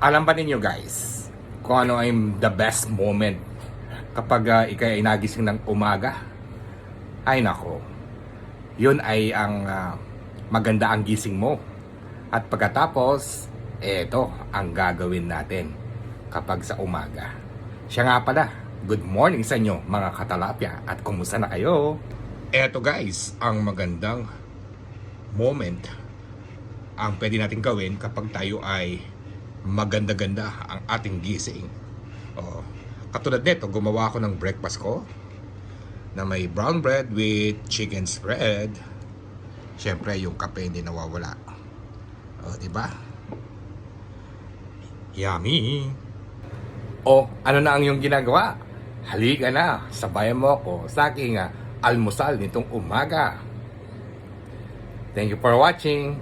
Alam ba ninyo guys, kung ano ay the best moment kapag ikay ay nagising ng umaga? Ay nako, yun ay ang maganda ang gising mo. At pagkatapos, eto ang gagawin natin kapag sa umaga. Siya nga pala, good morning sa inyo mga katalapya at kumusta na kayo? Eto guys, ang magandang moment ang pwede natin gawin kapag tayo ay maganda-ganda ang ating gising. Katulad nito, gumawa ako ng breakfast ko na may brown bread with chicken spread. Siyempre, yung kape hindi nawawala. Diba? Yummy! Ano na ang iyong ginagawa? Halika na, sabayan mo ako sa aking almusal nitong umaga. Thank you for watching.